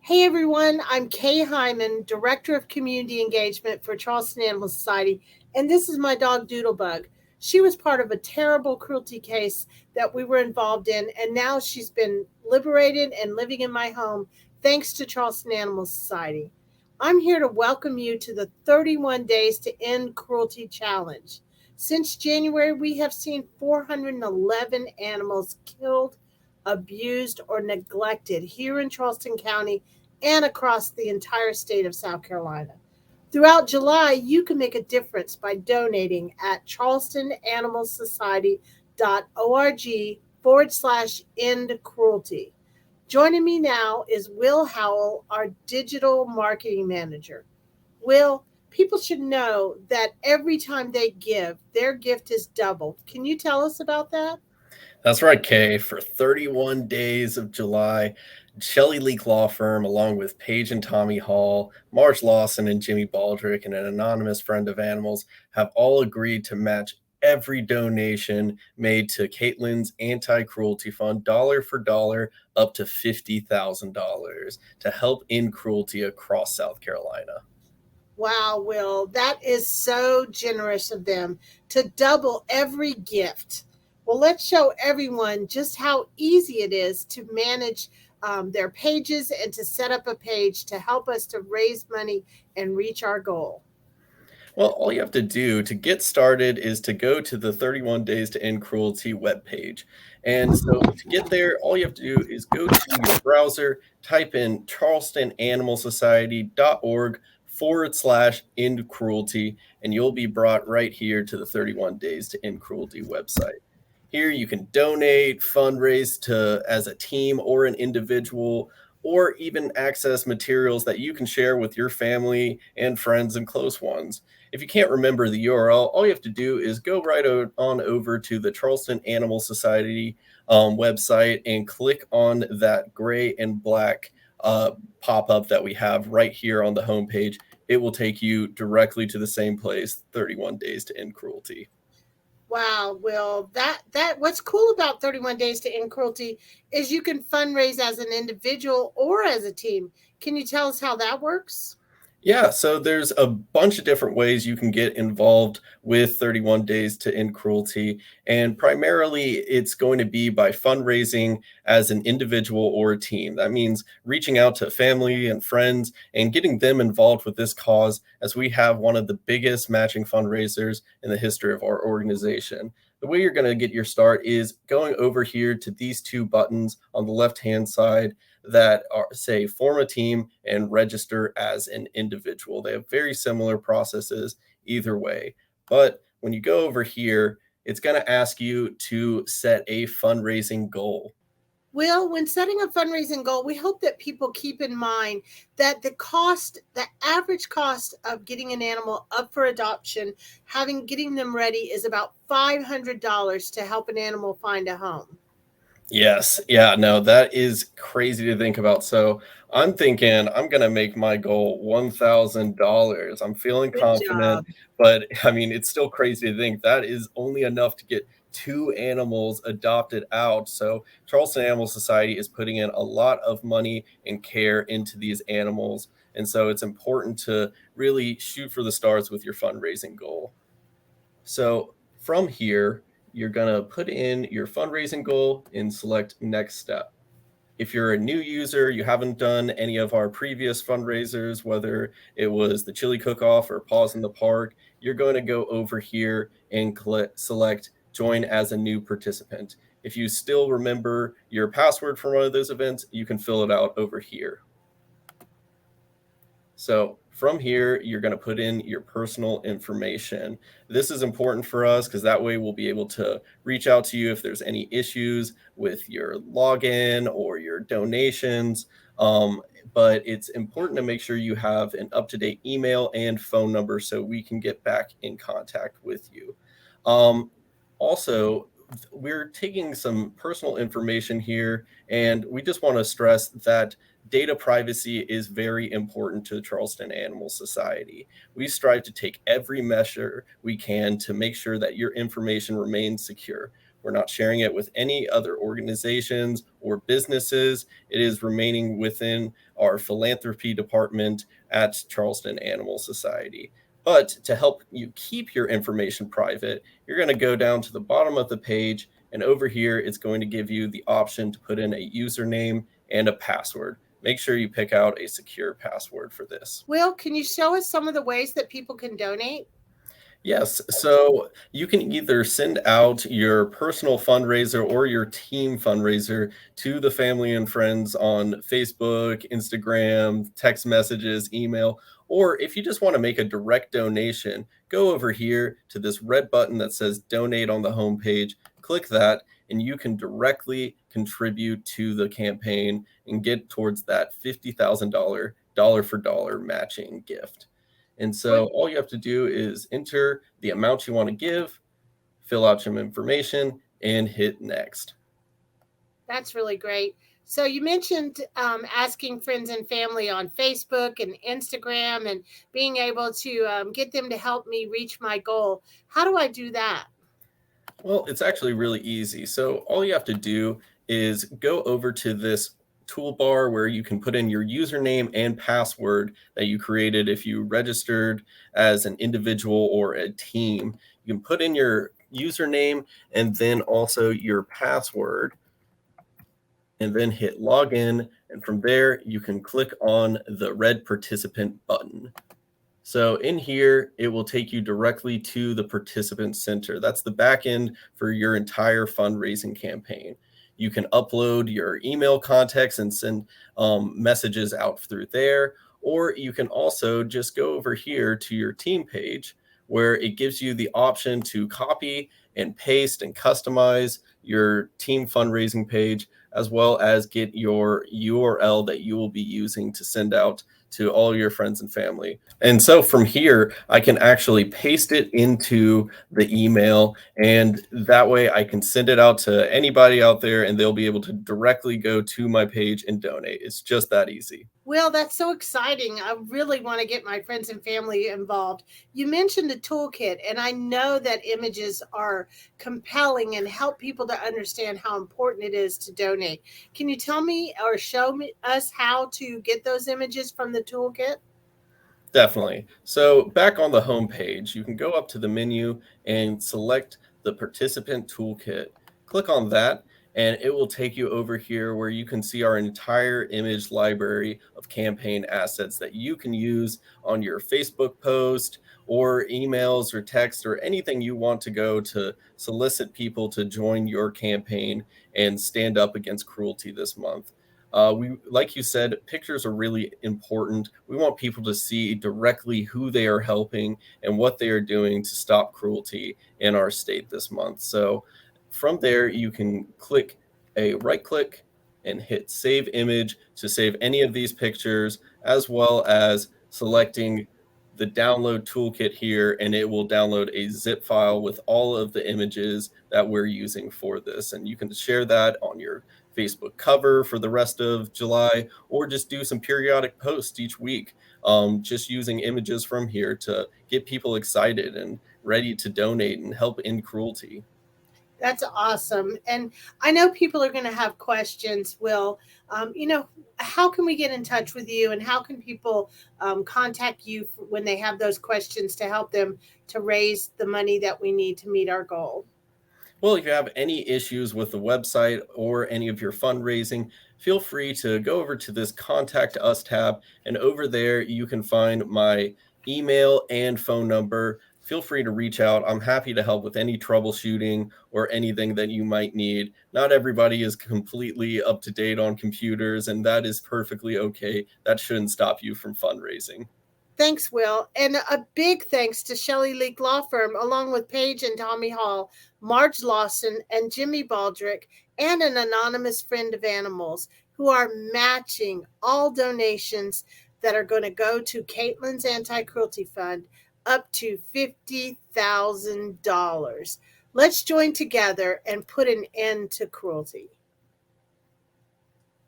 Hey everyone, I'm Kay Hyman, Director of Community Engagement for Charleston Animal Society, and this is my dog Doodlebug. She was part of a terrible cruelty case that we were involved in, and now she's been liberated and living in my home thanks to Charleston Animal Society. I'm here to welcome you to the 31 Days to End Cruelty Challenge. Since January, we have seen 411 animals killed, abused, or neglected here in Charleston County and across the entire state of South Carolina. Throughout July, you can make a difference by donating at charlestonanimalsociety.org /end cruelty. Joining me now is Will Howell, our digital marketing manager. Will, people should know that every time they give, their gift is doubled. Can you tell us about that? That's right, Kay. For 31 days of July, Shelley Leak Law Firm, along with Paige and Tommy Hall, Marge Lawson and Jimmy Baldrick, and an anonymous friend of animals, have all agreed to match every donation made to Caitlin's anti-cruelty fund, dollar for dollar, up to $50,000 to help end cruelty across South Carolina. Wow, Will, that is so generous of them to double every gift. Well, let's show everyone just how easy it is to manage their pages and to set up a page to help us to raise money and reach our goal. Well, all you have to do to get started is to go to the 31 Days to End Cruelty webpage. And so to get there, all you have to do is go to your browser, type in charlestonanimalsociety.org /end cruelty, and you'll be brought right here to the 31 Days to End Cruelty website. Here you can donate, fundraise to as a team or an individual, or even access materials that you can share with your family and friends and close ones. If you can't remember the URL, all you have to do is go right on over to the Charleston Animal Society website and click on that gray and black pop-up that we have right here on the homepage. It will take you directly to the same place, 31 Days to End Cruelty. Wow, Will, that what's cool about 31 Days to End Cruelty is you can fundraise as an individual or as a team. Can you tell us how that works? Yeah, so there's a bunch of different ways you can get involved with 31 Days to End Cruelty. And primarily, it's going to be by fundraising as an individual or a team. That means reaching out to family and friends and getting them involved with this cause, as we have one of the biggest matching fundraisers in the history of our organization. The way you're going to get your start is going over here to these two buttons on the left-hand side that are, say, form a team and register as an individual. They have very similar processes either way. But when you go over here, it's going to ask you to set a fundraising goal. Well, when setting a fundraising goal, we hope that people keep in mind that the average cost of getting an animal up for adoption, getting them ready is about $500 to help an animal find a home. Yes. Yeah, no, that is crazy to think about. So I'm thinking I'm going to make my goal $1,000. I'm feeling Good confident, job. but I mean, it's still crazy to think that is only enough to get two animals adopted out. So Charleston Animal Society is putting in a lot of money and care into these animals. And so it's important to really shoot for the stars with your fundraising goal. So from here, you're going to put in your fundraising goal and select next step. If you're a new user, you haven't done any of our previous fundraisers, whether it was the chili cook-off or Paws in the Park, you're going to go over here and select join as a new participant. If you still remember your password from one of those events, you can fill it out over here. So from here, you're going to put in your personal information. This is important for us because that way we'll be able to reach out to you if there's any issues with your login or your donations. But it's important to make sure you have an up-to-date email and phone number so we can get back in contact with you. Also, we're taking some personal information here, and we just want to stress that data privacy is very important to the Charleston Animal Society. We strive to take every measure we can to make sure that your information remains secure. We're not sharing it with any other organizations or businesses. It is remaining within our philanthropy department at Charleston Animal Society. But to help you keep your information private, you're going to go down to the bottom of the page, and over here, it's going to give you the option to put in a username and a password. Make sure you pick out a secure password for this. Will, can you show us some of the ways that people can donate? Yes, so you can either send out your personal fundraiser or your team fundraiser to the family and friends on Facebook, Instagram, text messages, email, or if you just want to make a direct donation, go over here to this red button that says donate on the homepage, click that, and you can directly contribute to the campaign and get towards that $50,000 dollar for dollar matching gift. And so all you have to do is enter the amount you want to give, fill out some information, and hit next. That's really great. So you mentioned asking friends and family on Facebook and Instagram and being able to get them to help me reach my goal. How do I do that? Well, it's actually really easy. So all you have to do is go over to this toolbar where you can put in your username and password that you created if you registered as an individual or a team. You can put in your username and then also your password, and then hit login. And from there, you can click on the red participant button. So in here, it will take you directly to the participant center. That's the back end for your entire fundraising campaign. You can upload your email contacts and send messages out through there, or you can also just go over here to your team page where it gives you the option to copy and paste and customize your team fundraising page, as well as get your URL that you will be using to send out to all your friends and family. And so from here, I can actually paste it into the email, and that way I can send it out to anybody out there and they'll be able to directly go to my page and donate. It's just that easy. Well, that's so exciting. I really want to get my friends and family involved. You mentioned the toolkit, and I know that images are compelling and help people to understand how important it is to donate. Can you tell me or us how to get those images from the toolkit? Definitely. So back on the home page, you can go up to the menu and select the participant toolkit. Click on that, and it will take you over here where you can see our entire image library of campaign assets that you can use on your Facebook post or emails or text or anything you want to go to solicit people to join your campaign and stand up against cruelty this month. Like you said, pictures are really important. We want people to see directly who they are helping and what they are doing to stop cruelty in our state this month. So from there, you can right click and hit save image to save any of these pictures, as well as selecting the download toolkit here, and it will download a zip file with all of the images that we're using for this. And you can share that on your Facebook cover for the rest of July, or just do some periodic posts each week, just using images from here to get people excited and ready to donate and help end cruelty. That's awesome. And I know people are going to have questions. Will, how can we get in touch with you, and how can people contact you when they have those questions to help them to raise the money that we need to meet our goal? Well, if you have any issues with the website or any of your fundraising, feel free to go over to this Contact Us tab, and over there you can find my email and phone number. Feel free to reach out. I'm happy to help with any troubleshooting or anything that you might need. Not everybody is completely up to date on computers, and that is perfectly okay. That shouldn't stop you from fundraising. Thanks, Will. And a big thanks to Shelley Leak Law Firm, along with Paige and Tommy Hall, Marge Lawson, and Jimmy Baldrick, and an anonymous friend of animals, who are matching all donations that are going to go to Caitlin's Anti-Cruelty Fund up to $50,000. Let's join together and put an end to cruelty.